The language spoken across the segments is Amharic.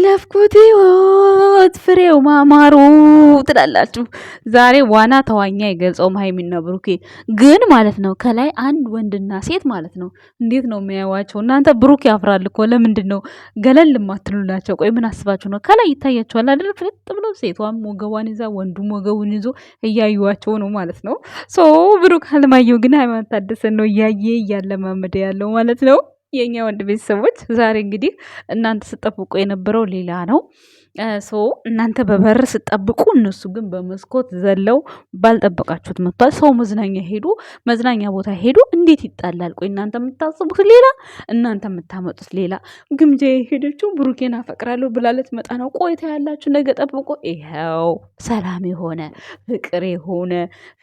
ያለፍኩት ህይወት ፍሬው ማማሩ ትላላችሁ። ዛሬ ዋና ተዋኛ አይገልጸውም ሀይሚና ብሩኬ ግን ማለት ነው። ከላይ አንድ ወንድና ሴት ማለት ነው። እንዴት ነው የሚያዩዋቸው እናንተ? ብሩክ ያፍራል እኮ ለምንድን ነው ገለል የማትሉላቸው? ቆይ ምን አስባችሁ ነው? ከላይ ይታያቸዋል አይደል? ፍጥጥ ብለው ሴቷም ወገቧን ይዛ ወንዱም ወገቡን ይዞ እያዩዋቸው ነው ማለት ነው። ሶ ብሩክ አለማየሁ ግን ሃይማኖት ታደሰን ነው እያየ እያለማመደ ያለው ማለት ነው። የኛ ወንድ ቤተሰቦች ዛሬ እንግዲህ እናንተ ስጠብቁ የነበረው ሌላ ነው። ሶ እናንተ በበር ስጠብቁ እነሱ ግን በመስኮት ዘለው ባልጠበቃችሁት መጥቷል። ሰው መዝናኛ ሄዱ፣ መዝናኛ ቦታ ሄዱ። እንዴት ይጣላል? ቆይ እናንተ የምታስቡት ሌላ፣ እናንተ የምታመጡት ሌላ። ግምጃ የሄደችው ብሩኬን አፈቅራለሁ ብላለች መጣ ነው። ቆይታ ያላችሁ ነገ ጠብቆ ይኸው ሰላም የሆነ ፍቅር የሆነ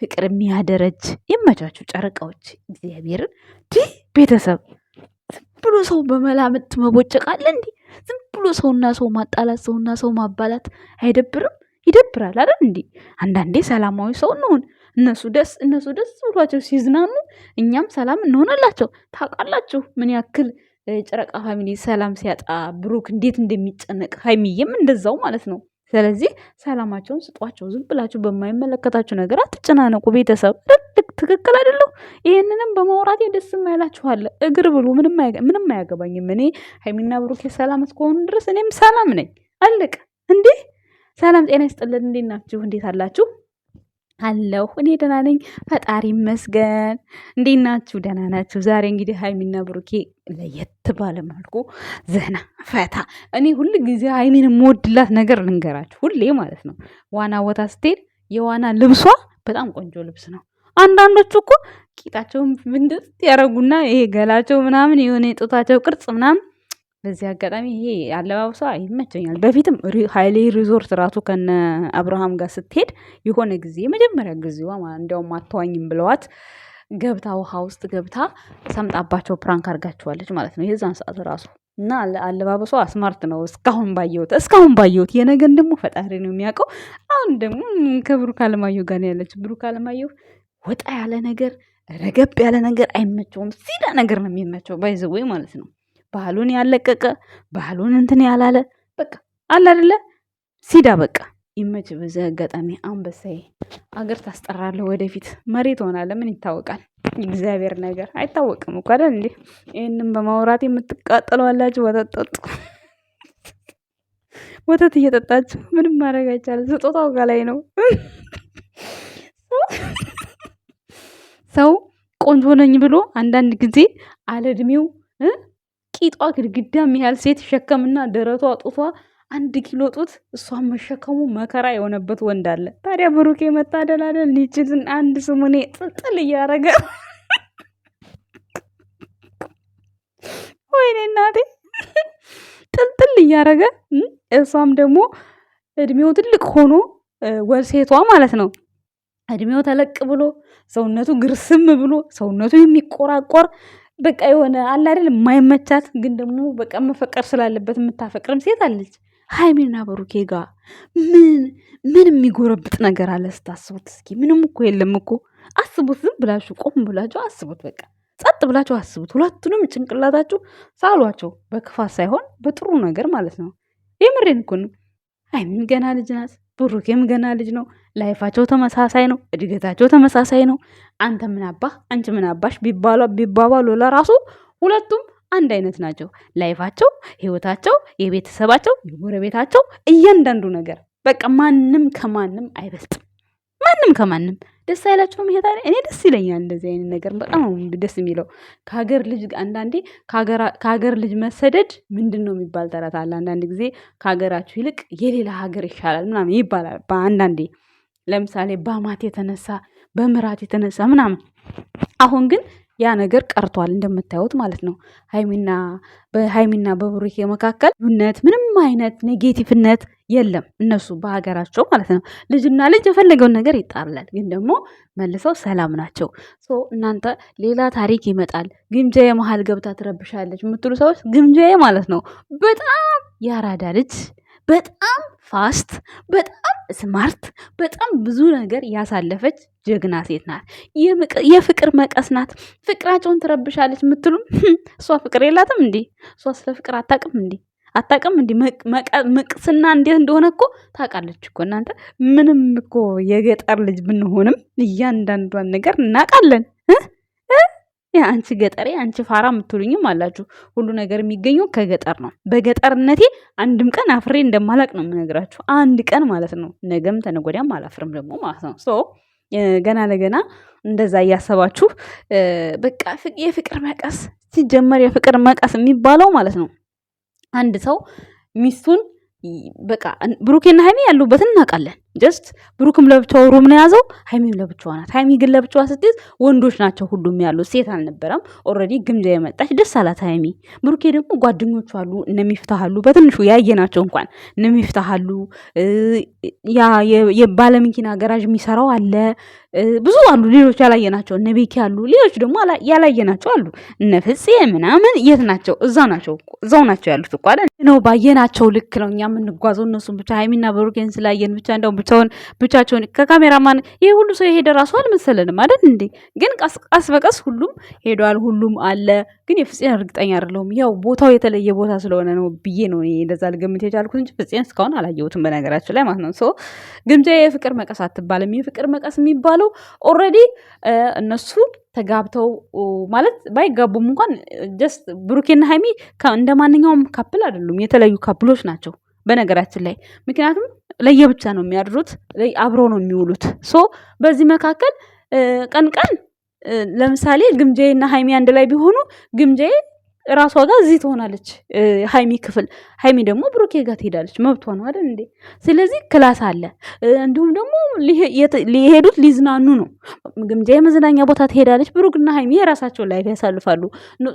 ፍቅር የሚያደረጅ ይመቻችሁ ጨረቃዎች። እግዚአብሔርን ቤተሰብ ብሎ ሰው በመላምት መቦጨቃለ እንዴ? ዝም ብሎ ሰውና ሰው ማጣላት፣ ሰውና ሰው ማባላት አይደብርም? ይደብራል አይደል እንዴ? አንዳንዴ ሰላማዊ ሰው እንሁን። እነሱ ደስ ብሏቸው ሲዝናኑ እኛም ሰላም እንሆንላቸው። ታውቃላችሁ ምን ያክል ጨረቃ ፋሚሊ ሰላም ሲያጣ ብሩክ እንዴት እንደሚጨነቅ፣ ሀይሚዬም እንደዛው ማለት ነው። ስለዚህ ሰላማቸውን ስጧቸው። ዝም ብላችሁ በማይመለከታችሁ ነገር አትጨናነቁ። ቤተሰብ ትክክል አይደለሁ? ይህንንም በማውራቴ ደስ የማይላችኋለ እግር ብሉ። ምንም አያገባኝም። እኔ ሀይሚና ብሩኬ ሰላም እስከሆኑ ድረስ እኔም ሰላም ነኝ። አለቀ እንዴ። ሰላም ጤና ይስጥልን። እንዴት ናችሁ? እንዴት አላችሁ? አለሁ እኔ ደህና ነኝ፣ ፈጣሪ ይመስገን። እንዴት ናችሁ? ደህና ናችሁ? ዛሬ እንግዲህ ሀይሚና ብሩኬ ለየት ባለ መልኩ ዘና ፈታ። እኔ ሁል ጊዜ ሀይሚን የምወድላት ነገር ልንገራችሁ፣ ሁሌ ማለት ነው። ዋና ቦታ ስትሄድ የዋና ልብሷ በጣም ቆንጆ ልብስ ነው። አንዳንዶቹ እኮ ቂጣቸውን ብንድት ያረጉና ይሄ ገላቸው ምናምን የሆነ የጡታቸው ቅርጽ ምናምን። በዚህ አጋጣሚ ይሄ አለባበሷ ይመቸኛል። በፊትም ሀይሌ ሪዞርት ራሱ ከነ አብርሃም ጋር ስትሄድ የሆነ ጊዜ የመጀመሪያ ጊዜዋ እንዲያውም አተዋኝም ብለዋት ገብታ ውሃ ውስጥ ገብታ ሰምጣባቸው ፕራንክ አድርጋቸዋለች ማለት ነው። የዛን ሰዓት ራሱ እና አለባበሷ ስማርት ነው እስካሁን ባየሁት። የነገን ደግሞ ፈጣሪ ነው የሚያውቀው። አሁን ደግሞ ከብሩክ አለማየሁ ጋር ነው ያለች። ብሩክ አለማየሁ ወጣ ያለ ነገር ረገብ ያለ ነገር አይመቸውም። ሲዳ ነገር ነው የሚመቸው ባይዘወይ ማለት ነው። ባህሉን ያለቀቀ ባህሉን እንትን ያላለ በቃ አለ አይደለ? ሲዳ በቃ ይመች። በዚህ አጋጣሚ አንበሳዬ አገር ታስጠራለህ። ወደፊት መሬት ሆናለህ። ምን ይታወቃል? እግዚአብሔር ነገር አይታወቅም እኮ አይደል እንዴ? ይህንም በማውራት የምትቃጠለዋላችሁ ወተት ጠጡ። ወተት እየጠጣችሁ ምንም ማድረግ አይቻልም። ስጦታው ጋር ነው። ሰው ቆንጆ ነኝ ብሎ አንዳንድ ጊዜ አለ እድሜው ቂጧ ግድግዳ የሚያህል ሴት ሸከምና ደረቷ ጡቷ 1 ኪሎ ጡት እሷን መሸከሙ መከራ የሆነበት ወንድ አለ። ታዲያ ብሩኬ መታደል አይደል? ሊችልን አንድ ስሙኔ ጥጥል እያረገ ወይኔ እናቴ ጥልጥል እያረገ እሷም ደግሞ እድሜው ትልቅ ሆኖ ወሴቷ ማለት ነው እድሜው ተለቅ ብሎ ሰውነቱ ግርስም ብሎ ሰውነቱ የሚቆራቆር በቃ የሆነ አለ አይደል የማይመቻት ግን ደግሞ በቃ መፈቀር ስላለበት የምታፈቅርም ሴት አለች። ሀይሚና ብሩኬ ጋር ምን የሚጎረብጥ ነገር አለ ስታስቡት? እስኪ ምንም እኮ የለም እኮ። አስቡት፣ ዝም ብላችሁ ቆም ብላችሁ አስቡት። በቃ ጸጥ ብላችሁ አስቡት። ሁለቱንም ጭንቅላታችሁ ሳሏቸው፣ በክፋት ሳይሆን በጥሩ ነገር ማለት ነው። የምሬን እኮ ነው። ሀይሚም ገና ልጅ ናት፣ ብሩኬም ገና ልጅ ነው። ላይፋቸው ተመሳሳይ ነው። እድገታቸው ተመሳሳይ ነው። አንተ ምን አባህ አንቺ ምን አባሽ ቢባባሉ ለራሱ ሁለቱም አንድ አይነት ናቸው። ላይፋቸው፣ ህይወታቸው፣ የቤተሰባቸው፣ የጎረቤታቸው እያንዳንዱ ነገር በቃ ማንም ከማንም አይበልጥም። ማንም ከማንም ደስ አይላችሁም? ይሄ ታዲያ እኔ ደስ ይለኛል። እንደዚህ አይነት ነገር በጣም ደስ የሚለው ከሀገር ልጅ አንዳንዴ ከሀገር ልጅ መሰደድ ምንድን ነው የሚባል ተረት አለ። አንዳንድ ጊዜ ከሀገራችሁ ይልቅ የሌላ ሀገር ይሻላል ምናምን ይባላል። በአንዳንዴ ለምሳሌ በአማት የተነሳ በምራት የተነሳ ምናምን። አሁን ግን ያ ነገር ቀርቷል እንደምታዩት ማለት ነው። ሀይሚና በብሩኬ መካከል ምንም አይነት ኔጌቲቭነት የለም። እነሱ በሀገራቸው ማለት ነው። ልጅና ልጅ የፈለገውን ነገር ይጣላል፣ ግን ደግሞ መልሰው ሰላም ናቸው። እናንተ ሌላ ታሪክ ይመጣል። ግምጃዬ መሀል ገብታ ትረብሻለች የምትሉ ሰዎች ግምጃዬ ማለት ነው በጣም ያራዳ ልጅ፣ በጣም ፋስት፣ በጣም ስማርት፣ በጣም ብዙ ነገር ያሳለፈች ጀግና ሴት ናት። የፍቅር መቀስ ናት። ፍቅራቸውን ትረብሻለች የምትሉም እሷ ፍቅር የላትም እንዴ? እሷ ስለ ፍቅር አታውቅም እንዴ? አታውቅም እንዴ? ምቅስና እንዴት እንደሆነ እኮ ታውቃለች እኮ እናንተ። ምንም እኮ የገጠር ልጅ ብንሆንም እያንዳንዷን ነገር እናውቃለን። አንቺ ገጠሬ አንቺ ፋራ የምትሉኝም አላችሁ። ሁሉ ነገር የሚገኘው ከገጠር ነው። በገጠርነቴ አንድም ቀን አፍሬ እንደማላቅ ነው የምነግራችሁ። አንድ ቀን ማለት ነው። ነገም ተነገ ወዲያም አላፍርም ደግሞ ማለት ነው። ሶ ገና ለገና እንደዛ እያሰባችሁ በቃ የፍቅር መቀስ ሲጀመር የፍቅር መቀስ የሚባለው ማለት ነው አንድ ሰው ሚስቱን በቃ ብሩኬና ሃይሚ ያሉበትን እናውቃለን። ጀስት ብሩክም ለብቻው ሩም ነው ያዘው፣ ሃይሚም ለብቻዋ ናት። ሃይሚ ግን ለብቻዋ ስትይዝ ወንዶች ናቸው ሁሉም ያሉት፣ ሴት አልነበረም። ኦልሬዲ ግምጃ የመጣች ደስ አላት ሃይሚ። ብሩኬ ደግሞ ጓደኞቹ አሉ፣ እነሚፍታሃሉ በትንሹ ያየናቸው እንኳን እነሚፍታሃሉ፣ ያ የባለመኪና ገራዥ የሚሰራው አለ፣ ብዙ አሉ ሌሎች ያላየናቸው፣ እነ ቤኪ አሉ፣ ሌሎች ደግሞ ያላየናቸው አሉ። እነ ፍፄ ምናምን የት ናቸው? እዛው ናቸው ያሉት እኮ አይደል ነው። ባየናቸው ልክ ነው እኛ የምንጓዘው። እነሱም ብቻ ሃይሚና ብሩኬን ስላየን ብቻ እንደው ብቻቸውን ከካሜራማን ይሄ ሁሉ ሰው የሄደ ራሱ አልመሰለንም አይደል እንዴ? ግን ቀስ በቀስ ሁሉም ሄዷል፣ ሁሉም አለ። ግን የፍፄን እርግጠኛ አይደለሁም። ያው ቦታው የተለየ ቦታ ስለሆነ ነው ብዬ ነው እኔ እንደዛ ልገምት የቻልኩት እንጂ ፍፄን እስካሁን አላየሁትም በነገራችን ላይ ማለት ነው። ሶ ግምጃ የፍቅር መቀስ አትባልም። የፍቅር መቀስ የሚባለው ኦልሬዲ እነሱ ተጋብተው ማለት ባይጋቡም እንኳን ጀስት ብሩኬና ሃይሚ እንደ ማንኛውም ካፕል አይደሉም፣ የተለዩ ካፕሎች ናቸው በነገራችን ላይ። ምክንያቱም ለየብቻ ነው የሚያድሩት፣ አብረው ነው የሚውሉት። ሶ በዚህ መካከል ቀን ቀን ለምሳሌ ግምጃዬና ሃይሚ አንድ ላይ ቢሆኑ ግምጃዬ ራሷ ጋር እዚህ ትሆናለች ሃይሚ ክፍል፣ ሃይሚ ደግሞ ብሩኬ ጋር ትሄዳለች። መብቷ ነው አይደል እንዴ? ስለዚህ ክላስ አለ። እንዲሁም ደግሞ ሊሄዱት ሊዝናኑ ነው። ግምጃዬ መዝናኛ ቦታ ትሄዳለች፣ ብሩክና ሃይሚ የራሳቸውን ላይፍ ያሳልፋሉ።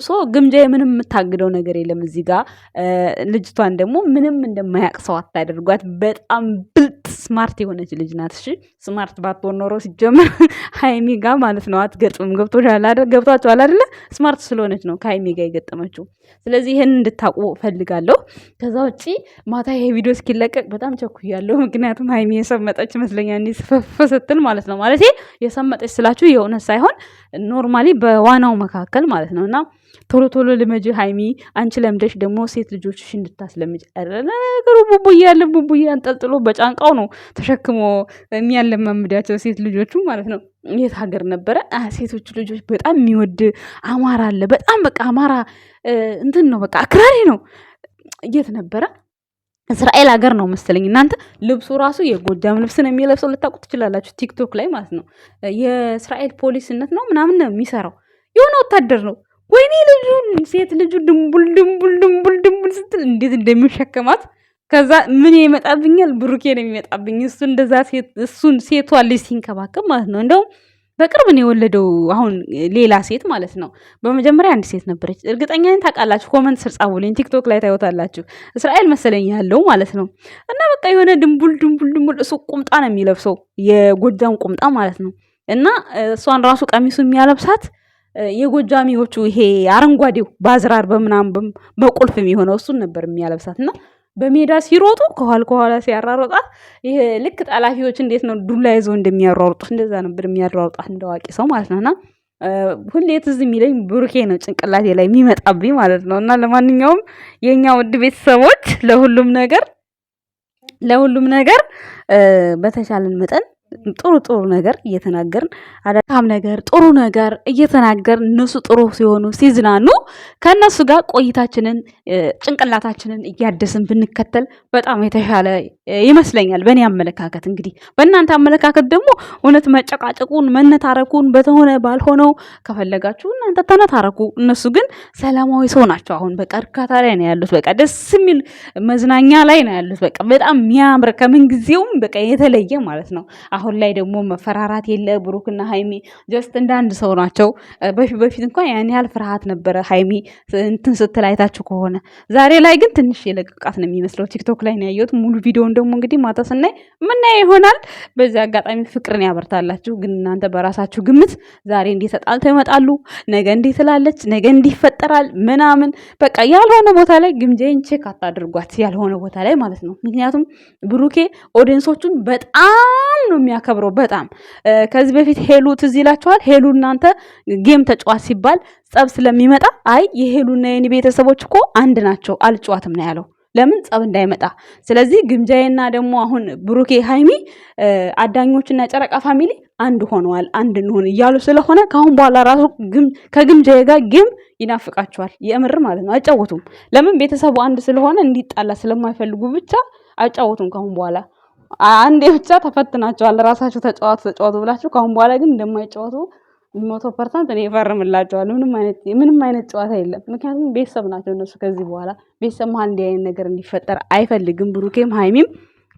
ሶ ግምጃዬ ምንም የምታግደው ነገር የለም እዚህ ጋር። ልጅቷን ደግሞ ምንም እንደማያቅ ሰው አታደርጓት። በጣም ብልጥ ስማርት የሆነች ልጅ ናት። እሺ ስማርት ባትሆን ኖሮ ሲጀመር ሃይሚ ጋር ማለት ነው አትገጥምም። ገብቷችኋል አይደለ? ስማርት ስለሆነች ነው ከሃይሚ ጋር የገጠመችው። ስለዚህ ይህን እንድታቁ ፈልጋለሁ። ከዛ ውጪ ማታ ይሄ ቪዲዮ እስኪለቀቅ በጣም ቸኩያለሁ። ምክንያቱም ሃይሚ የሰመጠች ይመስለኛል ስፈፍ ስትል ማለት ነው። ማለት የሰመጠች ስላችሁ የእውነት ሳይሆን ኖርማሊ በዋናው መካከል ማለት ነው። እና ቶሎ ቶሎ ልመጅ ሃይሚ፣ አንቺ ለምደሽ ደግሞ ሴት ልጆችሽ እንድታስለምጅ። ነገሩ ቡቡዬ ያለ ቡቡዬ አንጠልጥሎ በጫንቃው ነው ተሸክሞ የሚያለማምዳቸው ሴት ልጆቹ ማለት ነው። የት ሀገር ነበረ? ሴቶቹ ልጆች በጣም የሚወድ አማራ አለ። በጣም በቃ አማራ እንትን ነው፣ በቃ አክራሪ ነው። የት ነበረ? እስራኤል ሀገር ነው መሰለኝ። እናንተ ልብሱ ራሱ የጎጃም ልብስ ነው የሚለብሰው፣ ልታውቁ ትችላላችሁ። ቲክቶክ ላይ ማለት ነው። የእስራኤል ፖሊስነት ነው ምናምን ነው የሚሰራው። የሆነ ወታደር ነው። ወይኔ ልጁ ሴት ልጁ ድንቡል ድንቡል ድንቡል ድንቡል ስትል እንዴት እንደሚሸከማት። ከዛ ምን ይመጣብኛል? ብሩኬ ነው የሚመጣብኝ። እሱ እንደዛ እሱን ሴቷ ልጅ ሲንከባከብ ማለት ነው። እንደውም በቅርብ ነው የወለደው አሁን ሌላ ሴት ማለት ነው። በመጀመሪያ አንድ ሴት ነበረች። እርግጠኛ ነኝ ታውቃላችሁ። ኮመንት ስር ጻፉልኝ። ቲክቶክ ላይ ታዩታላችሁ። እስራኤል መሰለኝ ያለው ማለት ነው። እና በቃ የሆነ ድንቡል ድንቡል ድንቡል እሱ ቁምጣ ነው የሚለብሰው፣ የጎጃም ቁምጣ ማለት ነው። እና እሷን ራሱ ቀሚሱ የሚያለብሳት የጎጃሚዎቹ ይሄ አረንጓዴው ባዝራር በምናምን በቁልፍ የሚሆነው እሱን ነበር የሚያለብሳት። እና በሜዳ ሲሮጡ ከኋላ ሲያራሮጣት ይሄ ልክ ጠላፊዎች እንዴት ነው ዱላ ይዘው እንደሚያሯሩጡት እንደዛ ነበር የሚያሯሩጣት እንደዋቂ ሰው ማለት ነውና ሁሌ ትዝ የሚለኝ ብሩኬ ነው ጭንቅላቴ ላይ የሚመጣብኝ ማለት ነው። እና ለማንኛውም የኛ ውድ ቤተሰቦች ለሁሉም ነገር በተቻለን መጠን ጥሩ ነገር እየተናገርን አዳም ነገር ጥሩ ነገር እየተናገርን እነሱ ጥሩ ሲሆኑ ሲዝናኑ ከነሱ ጋር ቆይታችንን ጭንቅላታችንን እያደስን ብንከተል በጣም የተሻለ ይመስለኛል በእኔ አመለካከት። እንግዲህ በእናንተ አመለካከት ደግሞ እውነት መጨቃጨቁን መነታረኩን በተሆነ ባልሆነው ከፈለጋችሁ እናንተ ተነታረኩ። እነሱ ግን ሰላማዊ ሰው ናቸው። አሁን በቃ እርካታ ላይ ነው ያሉት። በቃ ደስ የሚል መዝናኛ ላይ ነው ያሉት። በቃ በጣም የሚያምር ከምን ጊዜውም በቃ የተለየ ማለት ነው። አሁን ላይ ደግሞ መፈራራት የለ። ብሩክና ሃይሚ ጀስት እንደ አንድ ሰው ናቸው። በፊት እንኳን ያን ያህል ፍርሃት ነበረ ሃይሚ እንትን ስትል አይታችሁ ከሆነ። ዛሬ ላይ ግን ትንሽ የለቀቃት ነው የሚመስለው። ቲክቶክ ላይ ነው ያየሁት። ሙሉ ቪዲዮውን ደግሞ እንግዲህ ማታ ስናይ ምናየው ይሆናል። በዚህ አጋጣሚ ፍቅርን ያበርታላችሁ። ግን እናንተ በራሳችሁ ግምት ዛሬ እንዴት ተጣልተው ይመጣሉ፣ ነገ እንዴት ትላለች፣ ነገ እንዲህ ይፈጠራል ምናምን በቃ ያልሆነ ቦታ ላይ ግምጄን ቼክ አታድርጓት። ያልሆነ ቦታ ላይ ማለት ነው። ምክንያቱም ብሩኬ ኦዲየንሶቹን በጣም ነው የሚያከብረው። በጣም ከዚህ በፊት ሄሉ ትዝ ይላችኋል። ሄሉ እናንተ ጌም ተጫዋት ሲባል ጸብ ስለሚመጣ አይ የሄሉና የኔ ቤተሰቦች እኮ አንድ ናቸው አልጫዋትም ነው ያለው። ለምን ጸብ እንዳይመጣ። ስለዚህ ግምጃዬና ደግሞ አሁን ብሩኬ ሃይሚ አዳኞችና ጨረቃ ፋሚሊ አንድ ሆነዋል። አንድ እንሆን እያሉ ስለሆነ ካሁን በኋላ ራሱ ከግምጃዬ ጋር ጌም ይናፍቃቸዋል። የምር ማለት ነው። አጫወቱም። ለምን ቤተሰቡ አንድ ስለሆነ እንዲጣላ ስለማይፈልጉ ብቻ አጫወቱም። ካሁን በኋላ አንዴ ብቻ ተፈትናቸዋል። ራሳቸው ተጫወቱ ብላችሁ ካሁን በኋላ ግን እንደማይጫወቱ 100% እኔ እፈርምላቸዋለሁ። ምንም አይነት ጨዋታ የለም። ምክንያቱም ቤተሰብ ናቸው እነሱ። ከዚህ በኋላ ቤተሰብ መሀል እንዲህ አይነት ነገር እንዲፈጠር አይፈልግም ብሩኬም ሃይሚም።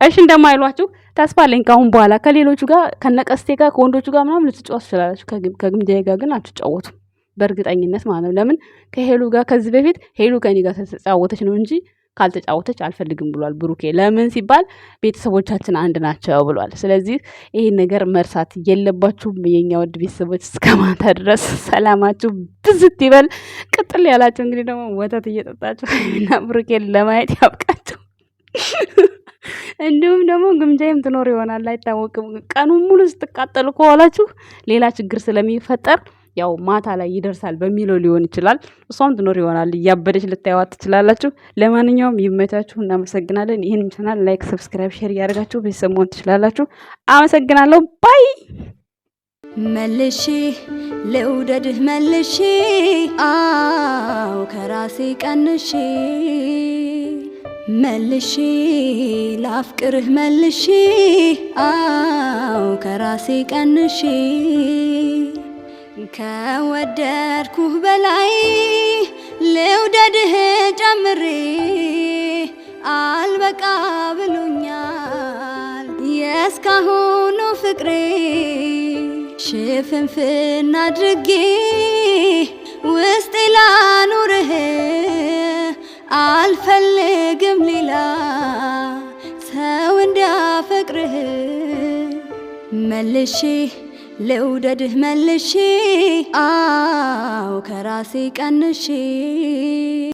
እሺ እንደማይሏችሁ ተስፋ አለኝ። ካሁን በኋላ ከሌሎቹ ጋር ከነቀስቴ ጋር ከወንዶቹ ጋር ምናምን ልትጫወቱ ትችላላችሁ። ከግምጃዬ ጋር ግን አትጫወቱም በእርግጠኝነት ማለት ነው። ለምን ከሄሉ ጋር ከዚህ በፊት ሄሉ ከኔ ጋር ተጫወተች ነው እንጂ ካልተጫወተች አልፈልግም ብሏል ብሩኬ። ለምን ሲባል ቤተሰቦቻችን አንድ ናቸው ብሏል። ስለዚህ ይህን ነገር መርሳት የለባችሁም የኛ ውድ ቤተሰቦች። እስከ ማታ ድረስ ሰላማችሁ ብዝት ይበል። ቅጥል ያላችሁ እንግዲህ ደግሞ ወተት እየጠጣችሁ እና ብሩኬን ለማየት ያብቃችሁ። እንዲሁም ደግሞ ግምጃይም ትኖር ይሆናል አይታወቅም። ቀኑን ሙሉ ስትቃጠሉ ከኋላችሁ ሌላ ችግር ስለሚፈጠር ያው ማታ ላይ ይደርሳል በሚለው ሊሆን ይችላል። እሷም ትኖር ይሆናል እያበደች ልታዩዋት ትችላላችሁ። ለማንኛውም ይመቻችሁ። እናመሰግናለን። ይህን ቻናል ላይክ፣ ሰብስክራይብ፣ ሼር እያደረጋችሁ ቤተሰብ መሆን ትችላላችሁ። አመሰግናለሁ። ባይ። መልሼ ልውደድህ መልሼ አው ከራሴ ቀንሼ መልሼ ላፍቅርህ መልሼ አው ከራሴ ቀንሼ ከወደድኩህ በላይ ልውደድህ ጨምሬ አልበቃ ብሎኛል የእስካሁኑ ፍቅሬ ሽፍንፍና አድርጌ ውስጤ ላኑርህ አልፈልግም ሌላ ሰው እንዲያፈቅርህ መልሼ ልውደድህ መልሼ አው ከራሴ ቀንሼ